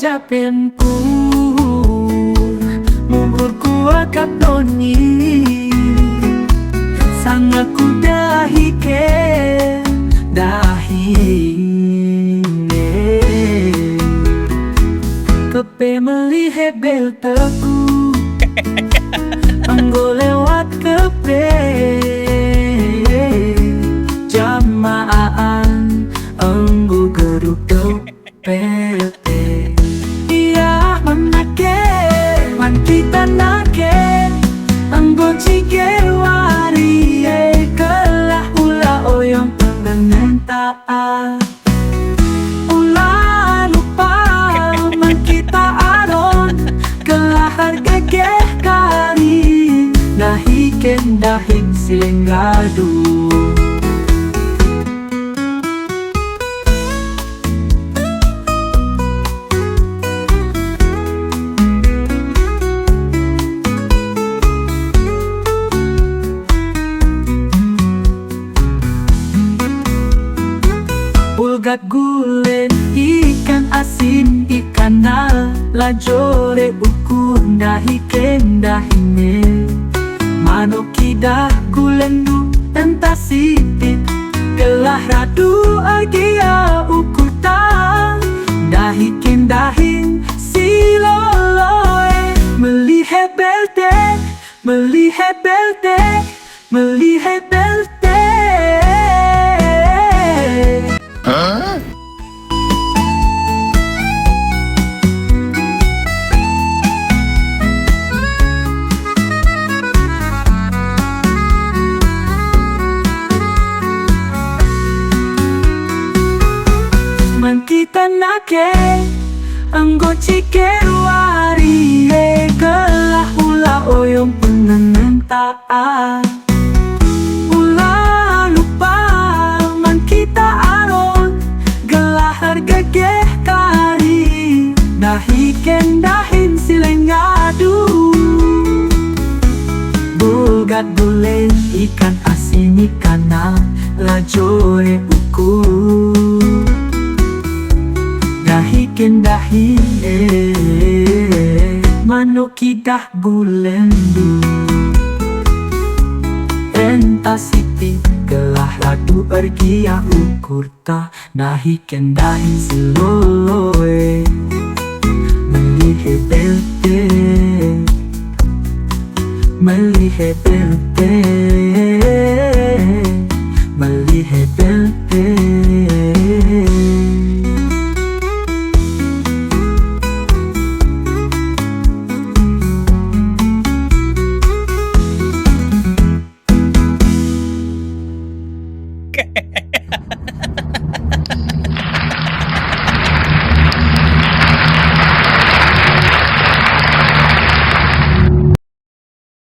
japinku Mumurku akap noni Sangaku dahi ke dahine Kepe melihat bel teku Anggo lewat kepe Jamaan anggo geruk pete Iya manake man kita nake Anggo cike wari kelah ula oyong pengen taat Ula lupa man kita aron kelah harga kari Dahiken dahing silenggadu Bulgat gulen, ikan asin, ikan nal Lajore ukur dahiken dahine Manuk kidah gulendu entah sipit Gelah radu agia ukur ta Dahiken dahin siloloe Melihat belte, melihat belte, melihat belte Man kita nake anggo cike wari kelah ula oyong pengen taat Ula lupa man kita aron gelah harga kari Dahiken dahin silenggadu Bulgat bulen ikan asin ikan nal Lajore ukur Dahiken dahine Manuk kidah gulendu Entah sipit gelah radu ergia ukur ta Dahiken dahin siloloe Melihat belte Melihat belte